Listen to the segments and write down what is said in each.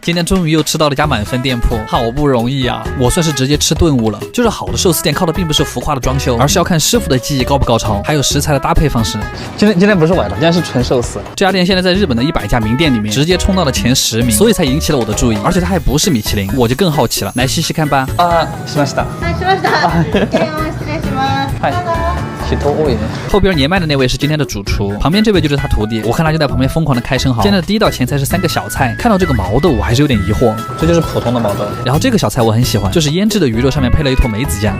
今天终于又吃到了一家满分店铺，好不容易啊！我算是直接吃顿悟了。就是好的寿司店靠的并不是浮夸的装修，而是要看师傅的技艺高不高超，还有食材的搭配方式。今天不是崴的，今天是纯寿司。这家店现在在日本的100家名店里面直接冲到了前10名，所以才引起了我的注意。而且它还不是米其林，我就更好奇了，来细细看吧。しました。はい、しました。失礼します。はい。人多いね。后边年迈的那位是今天的主厨，旁边这位就是他徒弟。我看他就在旁边疯狂的开生蚝。今天的第一道前菜是3个小菜，看到这个毛豆我还是有点疑惑，这就是普通的毛豆。然后这个小菜我很喜欢，就是腌制的鱼肉上面配了一坨梅子酱。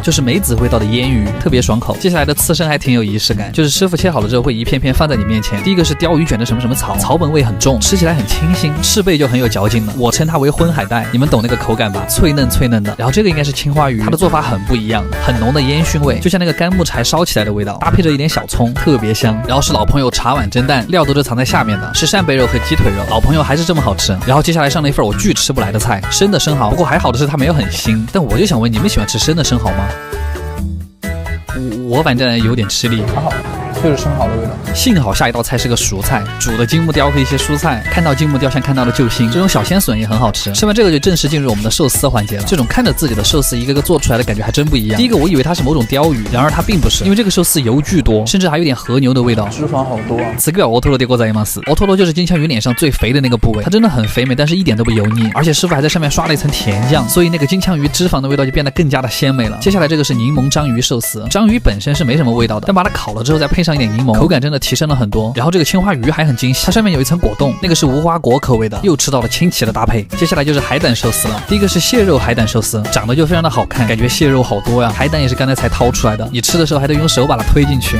就是梅子味道的腌鱼，特别爽口。接下来的刺身还挺有仪式感，就是师傅切好了之后会一片片放在你面前。第一个是鲷鱼卷的什么什么草，草本味很重，吃起来很清新，翅背就很有嚼劲了。我称它为荤海带，你们懂那个口感吧？脆嫩脆嫩的。然后这个应该是青花鱼，它的做法很不一样，很浓的烟熏味，就像那个干木柴烧起来的味道，搭配着一点小葱，特别香。然后是老朋友茶碗蒸蛋，料都是藏在下面的，是扇贝肉和鸡腿肉，老朋友还是这么好吃。然后接下来上了一份我巨吃不来的菜，生的生蚝，不过还好的是它没有很腥。但我就想问，你们喜欢吃生的生蚝吗？我反正有点吃力，还好，就是生蚝的味道。幸好下一道菜是个熟菜，煮的金木雕和一些蔬菜，看到金木雕像看到了救星。这种小鲜笋也很好吃。吃完这个就正式进入我们的寿司环节了。这种看着自己的寿司一个个做出来的感觉还真不一样。第一个我以为它是某种鲷鱼，然而它并不是，因为这个寿司油巨多，甚至还有点和牛的味道，脂肪好多啊。此个オトロでございます。オトロ就是金枪鱼脸上最肥的那个部位，它真的很肥美，但是一点都不油腻，而且师傅还在上面刷了一层甜酱，所以那个金枪鱼脂肪的味道就变得更加的鲜美了。接下来这个是柠檬章鱼寿司，章鱼本身是没什么味道的，但把它烤了之后再配上一点柠檬，口感真的提升了很多。然后这个青花鱼还很惊喜，它上面有一层果冻，那个是无花果口味的，又吃到了清奇的搭配。接下来就是海胆寿司了，第一个是蟹肉海胆寿司，长得就非常的好看，感觉蟹肉好多呀，海胆也是刚才才掏出来的，你吃的时候还得用手把它推进去。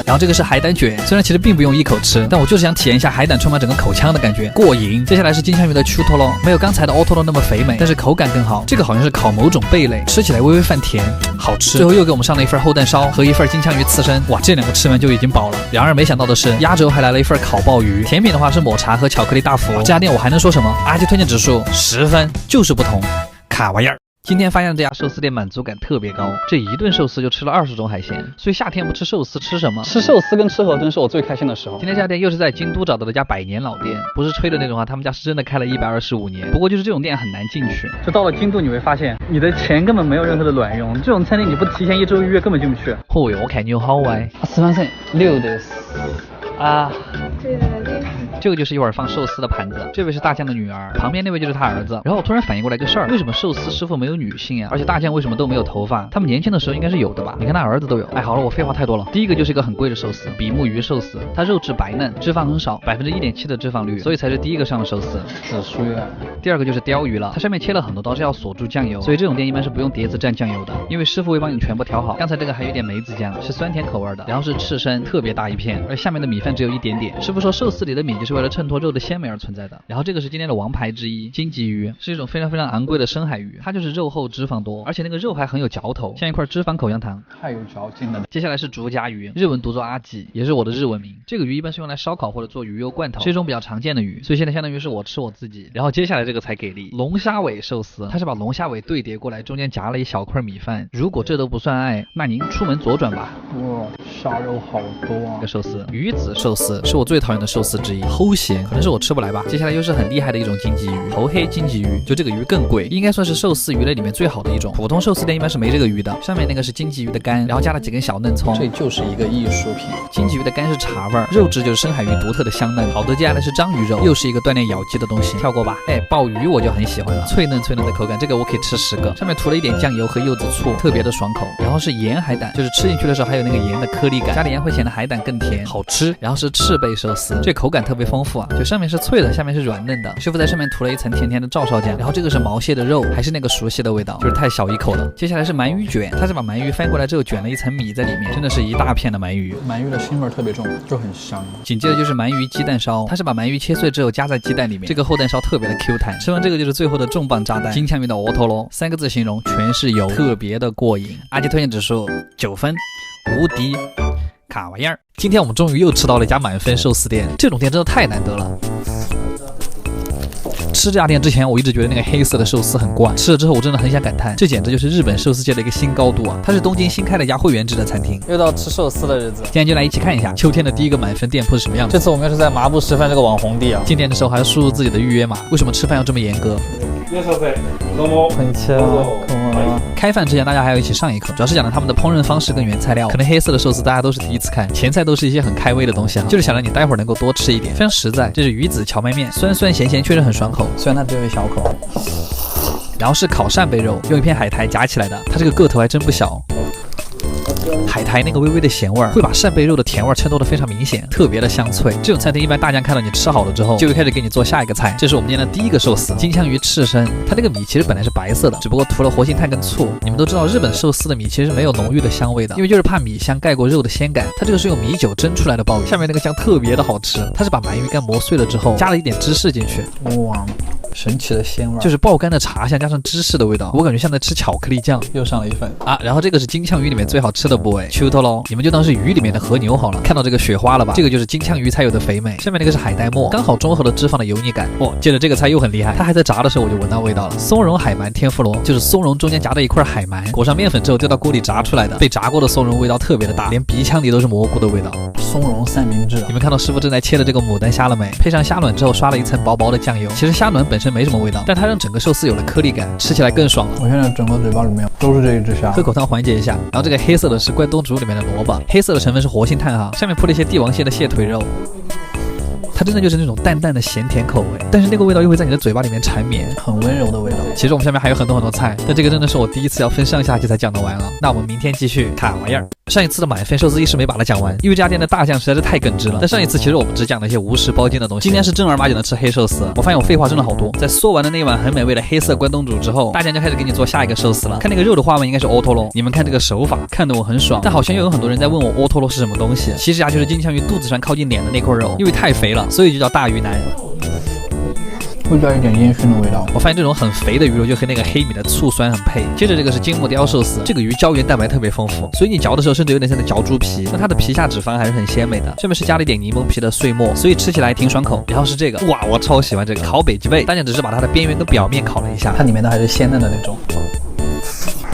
然后这个是海胆卷，虽然其实并不用一口吃，但我就是想体验一下海胆充满整个口腔的感觉，过瘾。接下来是金枪鱼的秋托罗，没有刚才的オトロ那么肥美，但是口感更好。这个好像是烤某种贝类，吃起来微微泛甜，好吃。最后又给我们上了一份厚蛋烧和一份金枪鱼刺身，哇，这2个吃完就已经饱了。然而没想到的是，压轴还来了一份烤鲍鱼，甜品的话是抹茶和巧克力大福。这家店我还能说什么？阿基推荐指数10分，就是不同，卡玩意儿。今天发现这家寿司店满足感特别高，这一顿寿司就吃了20种海鲜，所以夏天不吃寿司吃什么？吃寿司跟吃河豚是我最开心的时候。今天这家店又是在京都找到的家100年老店，不是吹的那种话，他们家是真的开了125年。不过就是这种店很难进去，就到了京都你会发现，你的钱根本没有任何的卵用，这种餐厅你不提前1周预约根本进不去。哦哟，我看你好歪。すみません、6です。这个就是一碗放寿司的盘子，这位是大将的女儿，旁边那位就是他儿子。然后我突然反应过来个事儿，为什么寿司师傅没有女性啊？而且大将为什么都没有头发？他们年轻的时候应该是有的吧？你看他儿子都有。哎，好了，我废话太多了。第一个就是一个很贵的寿司，比目鱼寿司，它肉质白嫩，脂肪很少，1.7%的脂肪率，所以才是第一个上的寿司。紫苏啊。第二个就是鲷鱼了，它上面切了很多刀是要锁住酱油，所以这种店一般是不用碟子蘸酱油的，因为师傅会帮你全部调好。刚才这个还有点梅子酱，是酸甜口味的，然后是刺身，特别大一片，而下面的米饭只有一点点。师傅说寿司里的米就是为了衬托肉的鲜美而存在的。然后这个是今天的王牌之一，金棘鱼，是一种非常非常昂贵的深海鱼，它就是肉厚脂肪多，而且那个肉还很有嚼头，像一块脂肪口香糖，太有嚼劲了。接下来是竹荚鱼，日文读作阿吉，也是我的日文名。这个鱼一般是用来烧烤或者做鱼油罐头，是一种比较常见的鱼，所以现在相当于是我吃我自己。然后接下来这个才给力，龙虾尾寿司，它是把龙虾尾对叠过来，中间夹了一小块米饭。如果这都不算爱，那您出门左转吧。哇，虾肉好多啊！这个寿司，鱼子寿司是我最讨厌的寿司之一，齁咸，可能是我吃不来吧。接下来又是很厉害的一种金棘鱼，头黑金棘鱼，就这个鱼更贵，应该算是寿司鱼类里面最好的一种。普通寿司店一般是没这个鱼的。上面那个是金棘鱼的肝，然后加了几根小嫩葱，这就是一个艺术品。金棘鱼的肝是茶味儿，肉质就是深海鱼独特的香嫩。好的，接下来是章鱼肉，又是一个锻炼咬肌的东西，跳过吧。哎，鲍鱼我就很喜欢了，脆嫩脆嫩的口感，这个我可以吃10个。上面涂了一点酱油和柚子醋，特别的爽口。然后是盐海胆，就是吃进去的时候还有那个盐的颗粒感，加点盐会显得海胆更甜，好吃。然后是翅背寿司，这口感特别丰富啊，就上面是脆的，下面是软嫩的。师傅在上面涂了一层甜甜的照烧酱。然后这个是毛蟹的肉，还是那个熟悉的味道，就是太小一口了。接下来是鳗鱼卷，它是把鳗鱼翻过来之后卷了一层米在里面，真的是一大片的鳗鱼。鳗鱼的腥味特别重，就很香。紧接着就是鳗鱼鸡蛋烧，它是把鳗鱼切碎之后夹在鸡蛋里面，这个厚蛋烧特别的 Q 弹。吃完这个就是最后的重磅炸弹，金枪鱼的オトロ，3个字形容，全是油，特别的过瘾。阿基推荐指数9分，无敌。卡玩意儿，今天我们终于又吃到了一家满分寿司店，这种店真的太难得了。吃这家店之前，我一直觉得那个黑色的寿司很怪，吃了之后我真的很想感叹，这简直就是日本寿司界的一个新高度啊！它是东京新开的一家会员制的餐厅。又到吃寿司的日子，今天就来一起看一下秋天的第一个满分店铺是什么样子。这次我们又是在麻布十番这个网红地啊。进店的时候还要输入自己的预约码，为什么吃饭要这么严格？开饭之前大家还要一起上一课，主要是讲了他们的烹饪方式跟原材料。可能黑色的寿司大家都是第一次看，前菜都是一些很开胃的东西啊，就是想让你待会儿能够多吃一点，非常实在。这是鱼子荞麦面，酸酸咸咸，确实很爽口，虽然它只有一小口。然后是烤扇贝肉，用一片海苔夹起来的，它这个个头还真不小。海苔那个微微的咸味儿，会把扇贝肉的甜味儿衬托得非常明显，特别的香脆。这种餐厅一般大家看到你吃好了之后，就会开始给你做下一个菜。这是我们今天的第一个寿司，金枪鱼刺身。它这个米其实本来是白色的，只不过涂了活性炭跟醋。你们都知道日本寿司的米其实是没有浓郁的香味的，因为就是怕米香盖过肉的鲜感。它这个是用米酒蒸出来的鲍鱼，下面那个酱特别的好吃。它是把鳗鱼干磨碎了之后，加了一点芝士进去。哇，神奇的鲜味，就是爆干的茶香加上芝士的味道，我感觉像在吃巧克力酱。又上了一份啊！然后这个是金枪鱼里面最好吃的部位，秋头喽，你们就当是鱼里面的和牛好了。看到这个雪花了吧？这个就是金枪鱼才有的肥美。下面那个是海带末，刚好中和了脂肪的油腻感。哦，接着这个菜又很厉害，它还在炸的时候我就闻到味道了。松茸海鳗天妇罗，就是松茸中间夹着一块海鳗，裹上面粉之后丢到锅里炸出来的。被炸过的松茸味道特别的大，连鼻腔里都是蘑菇的味道。松茸三明治，你们看到师傅正在切的这个牡丹虾了没？配上虾卵之后刷了一层薄薄的酱油。其实虾卵本身没什么味道，但它让整个寿司有了颗粒感，吃起来更爽了。我现在整个嘴巴里面都是这一只虾，喝口汤缓解一下。然后这个黑色的是关东煮里面的萝卜，黑色的成分是活性炭哈，下面铺了一些帝王蟹的蟹腿肉。它真的就是那种淡淡的咸甜口味，但是那个味道又会在你的嘴巴里面缠绵，很温柔的味道。其实我们下面还有很多菜，但这个真的是我第一次要分上下集才讲得完了。那我们明天继续看玩意儿。上一次的满分寿司一时没把它讲完，因为这家店的大酱实在是太耿直了。但上一次其实我们只讲了一些无实包筋的东西，今天是正儿八经的吃黑寿司。我发现我废话真的好多。在嗦完了那一碗很美味的黑色关东煮之后，大酱就开始给你做下一个寿司了。看那个肉的花纹应该是欧托罗，你们看这个手法，看得我很爽。但好像又有很多人在问我欧托罗是什么东西，其实就是金枪鱼肚子上靠近脸的那块肉，因为太肥了，所以就叫大鱼腩。会带一点烟熏的味道。我发现这种很肥的鱼肉就和那个黑米的醋酸很配。接着这个是金目鲷寿司，这个鱼胶原蛋白特别丰富，所以你嚼的时候甚至有点像在嚼猪皮。那它的皮下脂肪还是很鲜美的，上面是加了一点柠檬皮的碎末，所以吃起来挺爽口。然后是这个，哇，我超喜欢这个烤北极贝，大家只是把它的边缘跟表面烤了一下，它里面的还是鲜嫩的那种。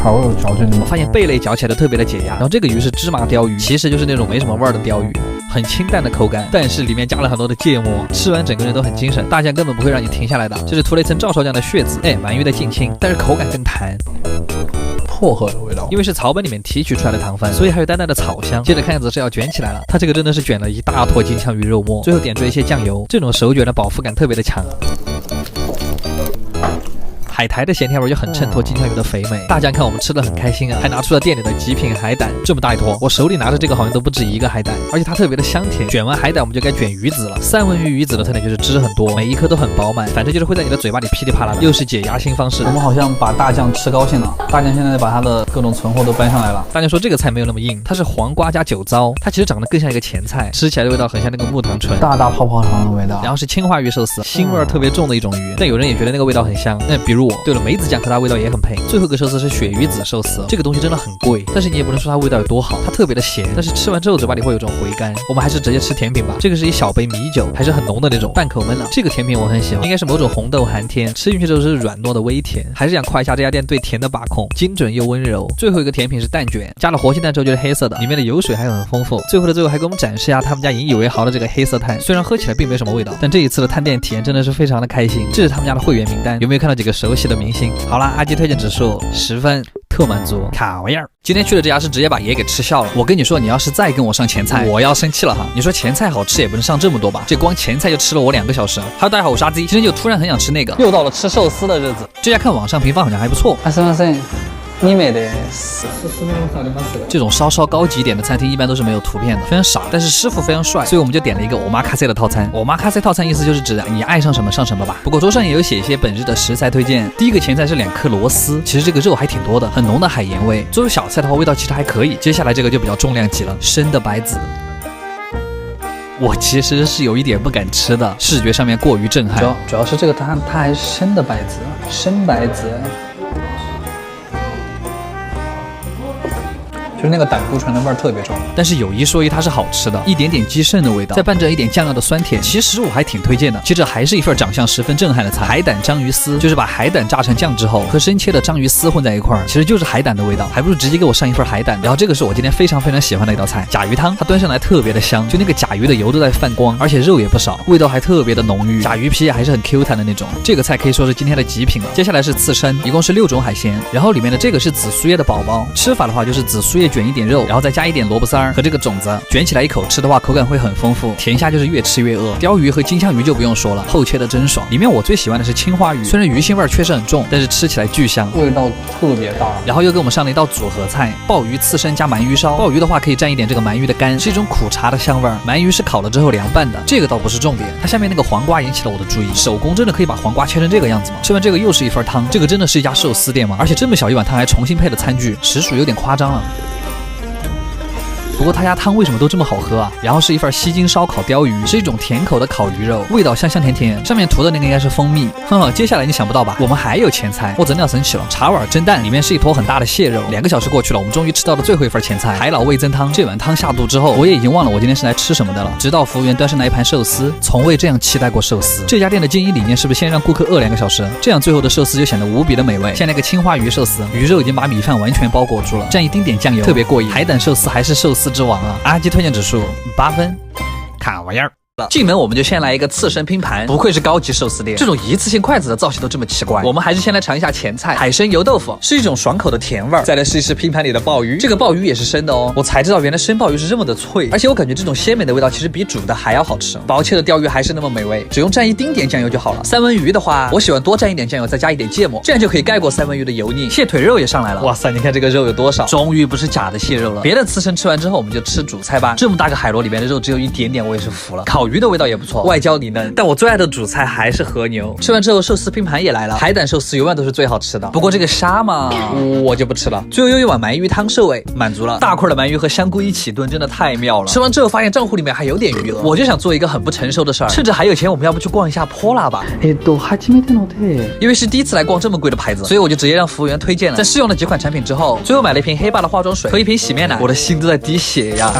好有嚼劲的。我发现贝类嚼起来都特别的解压。然后这个鱼是芝麻鲷鱼，其实就是那种没什么味儿的鲷鱼，很清淡的口感，但是里面加了很多的芥末，吃完整个人都很精神，大酱根本不会让你停下来的。这是涂了一层照烧酱的血渍，鳗鱼的近亲，但是口感更弹。薄荷的味道，因为是草本里面提取出来的糖分，所以还有淡淡的草香。接着看样子是要卷起来了，它这个真的是卷了一大坨金枪鱼肉末，最后点缀一些酱油，这种手卷的饱腹感特别的强。海苔的咸甜味就很衬托金枪鱼的肥美。大家看我们吃的很开心啊，还拿出了店里的极品海胆，这么大一坨，我手里拿着这个好像都不止一个海胆，而且它特别的香甜。卷完海胆我们就该卷鱼子了。三文鱼鱼子的特点就是汁很多，每一颗都很饱满，反正就是会在你的嘴巴里噼里啪啦的，又是解压新方式。我们好像把大酱吃高兴了，大酱现在把它的各种存货都搬上来了。大家说这个菜没有那么硬，它是黄瓜加酒糟，它其实长得更像一个前菜，吃起来的味道很像那个木糖醇，大大泡泡糖的味道。然后是青花鱼寿司，腥味特别重的一种鱼，但有人也觉得那个味道很香。那比如我，对了，梅子酱和它味道也很配。最后一个寿司是鳕鱼子寿司，这个东西真的很贵，但是你也不能说它味道有多好，它特别的咸，但是吃完之后嘴巴里会有种回甘。我们还是直接吃甜品吧，这个是一小杯米酒，还是很浓的那种，半口闷了。这个甜品我很喜欢，应该是某种红豆寒天，吃进去之后是软糯的微甜。还是想夸一下这家店对甜的把控，精准又温柔。最后一个甜品是蛋卷，加了活性炭之后就是黑色的，里面的油水还很丰富。最后的最后还给我们展示一下他们家引以为豪的这个黑色炭，虽然喝起来并没什么味道，但这一次的探店体验真的是非常的开心。这是他们家的会员名单，有没有看到几个熟悉的明星？好啦，阿基推荐指数10分，特满足，卡玩意儿。今天去的这家是直接把爷给吃笑了。我跟你说，你要是再跟我上前菜，我要生气了哈。你说前菜好吃也不能上这么多吧？这光前菜就吃了我2个小时。Hello，大家好，我是阿 Z， 今天就突然很想吃那个，又到了吃寿司的日子。这家看网上评分好像还不错。すみません。你美的这种稍稍高级一点的餐厅一般都是没有图片的，非常傻，但是师傅非常帅，所以我们就点了一个欧玛卡塞的套餐。欧玛卡塞套餐意思就是指你爱上什么上什么吧。不过桌上也有写一些本日的食材推荐。第一个前菜是2颗螺丝，其实这个肉还挺多的，很浓的海盐味。作为小菜的话，味道其实还可以。接下来这个就比较重量级了，生的白子。我其实是有一点不敢吃的，视觉上面过于震撼。主要是这个它还是生的白子，生白子。就就是那个胆固醇的味儿特别重。但是有一说一，它是好吃的，一点点鸡肾的味道，再伴着一点酱料的酸甜，其实我还挺推荐的。接着还是一份长相十分震撼的菜，海胆章鱼丝，就是把海胆炸成酱之后，和生切的章鱼丝混在一块儿，其实就是海胆的味道，还不如直接给我上一份海胆。然后这个是我今天非常喜欢的一道菜，甲鱼汤，它端上来特别的香，就那个甲鱼的油都在泛光，而且肉也不少，味道还特别的浓郁，甲鱼皮也还是很 Q 弹的那种。这个菜可以说是今天的极品了。接下来是刺身，一共是6种海鲜，然后里面的这个是紫苏叶的宝宝，吃法的话就是紫苏叶卷一点肉，然后再加一点萝卜丝儿和这个种子，卷起来一口吃的话口感会很丰富。甜虾就是越吃越饿，鲷鱼和金枪鱼就不用说了，厚切的真爽。里面我最喜欢的是青花鱼，虽然鱼腥味确实很重，但是吃起来巨香，味道特别大。然后又给我们上了一道组合菜，鲍鱼刺身加鳗鱼烧，鲍鱼的话可以蘸一点这个鳗鱼的干，是一种苦茶的香味儿，鳗鱼是烤了之后凉拌的，这个倒不是重点，它下面那个黄瓜引起了我的注意，手工真的可以把黄瓜切成这个样子吗？吃完这个又是一份汤，这个真的是一家寿司店吗？而且这么小一碗汤还重新配了餐具，实属有点夸张了。不过他家汤为什么都这么好喝啊？然后是一份西京烧烤鲷鱼，是一种甜口的烤鱼肉，味道香甜甜，上面涂的那个应该是蜂蜜。接下来你想不到吧？我们还有前菜，我真的要生气了。茶碗蒸蛋里面是一坨很大的蟹肉，2个小时过去了，我们终于吃到了最后一份前菜，海老味增汤。这碗汤下肚之后，我也已经忘了我今天是来吃什么的了。直到服务员端上来一盘寿司，从未这样期待过寿司。这家店的经营理念是不是先让顾客饿2个小时，这样最后的寿司就显得无比的美味。像那个青花鱼寿司，鱼肉已经把米饭完全包裹住了，蘸一丁点酱油，特别过瘾。海胆寿司还是寿司之王啊！阿基推荐指数8分，看玩意儿。进门我们就先来一个刺身拼盘，不愧是高级寿司店，这种一次性筷子的造型都这么奇怪。我们还是先来尝一下前菜，海参油豆腐，是一种爽口的甜味儿。再来试一试拼盘里的鲍鱼，这个鲍鱼也是生的哦，我才知道原来生鲍鱼是这么的脆，而且我感觉这种鲜美的味道其实比煮的还要好吃。薄切的鲷鱼还是那么美味，只用蘸一丁点酱油就好了。三文鱼的话，我喜欢多蘸一点酱油，再加一点芥末，这样就可以盖过三文鱼的油腻。蟹腿肉也上来了，哇塞，你看这个肉有多少，终于不是假的蟹肉了。别的刺身吃完之后，我们就吃主菜吧。这么大个海螺里面的肉只有一点点，我也是服了。烤鱼的味道也不错，外焦里嫩，但我最爱的主菜还是和牛。吃完之后，寿司拼盘也来了，海胆寿司永远都是最好吃的。不过这个虾嘛，我就不吃了。最后又一碗鳗鱼汤收尾，满足了。大块的鳗鱼和香菇一起炖，真的太妙了。吃完之后发现账户里面还有点余额，我就想做一个很不成熟的事儿，趁着还有钱，我们要不去逛一下波拉吧？因为是第一次来逛这么贵的牌子，所以我就直接让服务员推荐了。在试用了几款产品之后，最后买了一瓶黑爸的化妆水和一瓶洗面奶，我的心都在滴血呀。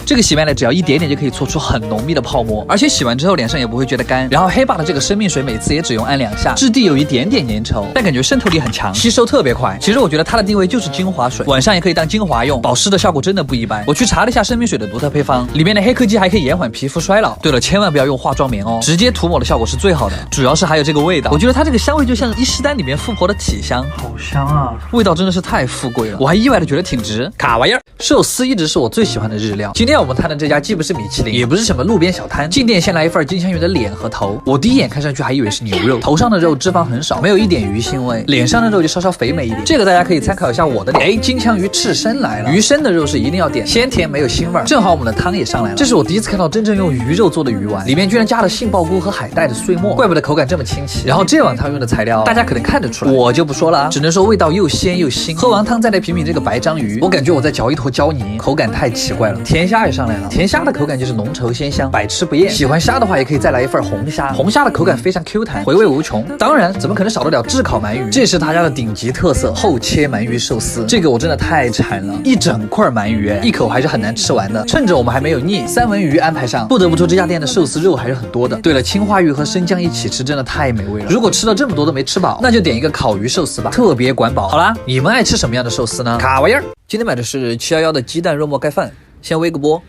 这个洗面奶只要一点点就可以搓出很浓密的泡沫，而且洗完之后脸上也不会觉得干。然后黑爸的这个生命水每次也只用按2下，质地有一点点粘稠，但感觉渗透力很强，吸收特别快。其实我觉得它的定位就是精华水，晚上也可以当精华用，保湿的效果真的不一般。我去查了一下生命水的独特配方，里面的黑科技还可以延缓皮肤衰老。对了，千万不要用化妆棉哦，直接涂抹的效果是最好的。主要是还有这个味道，我觉得它这个香味就像伊势丹里面富婆的体香，好香啊！味道真的是太富贵了，我还意外的觉得挺值。卡玩意儿，寿司一直是我最喜欢的日料。今天我们摊的这家既不是米其林，也不是什么路边小摊，进店先来一份金枪鱼的脸和头。我第一眼看上去还以为是牛肉，头上的肉脂肪很少，没有一点鱼腥味，脸上的肉就稍稍肥美一点。这个大家可以参考一下我的脸。金枪鱼刺身来了，鱼身的肉是一定要点，鲜甜没有腥味。正好我们的汤也上来了，这是我第一次看到真正用鱼肉做的鱼丸，里面居然加了杏鲍菇和海带的碎末，怪不得口感这么清奇。然后这碗汤用的材料大家可能看得出来，我就不说了，只能说味道又鲜又腥。喝完汤再来品品这个白章鱼，我感觉我在嚼一坨胶泥，口感太奇怪了。甜虾也上来了，甜虾的口感就是浓稠鲜香，百吃不厌。喜欢虾的话也可以再来一份红虾，红虾的口感非常 Q 弹，回味无穷。当然怎么可能少得了炙烤鳗鱼，这是他家的顶级特色，厚切鳗鱼寿司。这个我真的太馋了，一整块鳗鱼，一口还是很难吃完的。趁着我们还没有腻，三文鱼安排上。不得不说这家店的寿司肉还是很多的。对了，青花鱼和生姜一起吃真的太美味了。如果吃了这么多都没吃饱，那就点一个烤鱼寿司吧，特别管饱。好啦，你们爱吃什么样的寿司呢？卡玩意儿，今天买的是711的鸡蛋肉末盖饭，先煨个锅。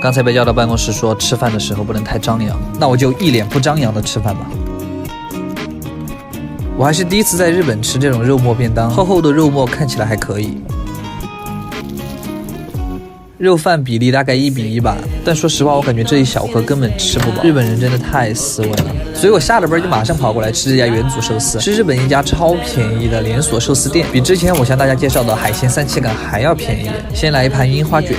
刚才被叫到办公室说吃饭的时候不能太张扬，那我就一脸不张扬的吃饭吧。我还是第一次在日本吃这种肉末便当，厚厚的肉末看起来还可以，肉饭比例大概1:1吧，但说实话我感觉这一小盒根本吃不饱，日本人真的太斯文了。所以我下了班就马上跑过来吃这家元祖寿司，是日本一家超便宜的连锁寿司店，比之前我向大家介绍的海鲜三七感还要便宜。先来一盘樱花卷，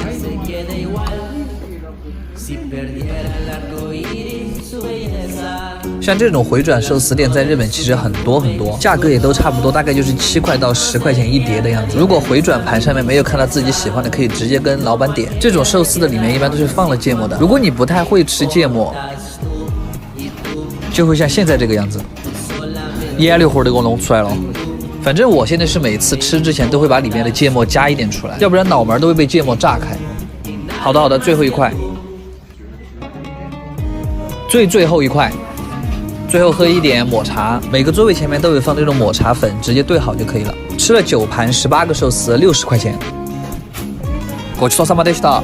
像这种回转寿司店在日本其实很多，价格也都差不多，大概就是7块到10块钱一碟的样子。如果回转盘上面没有看到自己喜欢的，可以直接跟老板点。这种寿司的里面一般都是放了芥末的，如果你不太会吃芥末，就会像现在这个样子，眼里花都给我弄出来了。反正我现在是每次吃之前都会把里面的芥末加一点出来，要不然脑门都会被芥末炸开。好的好的，最后一块，最后一块，最后喝一点抹茶。每个座位前面都有放这种抹茶粉，直接兑好就可以了。吃了9盘18个寿司，60块钱。ごちそうさまでした。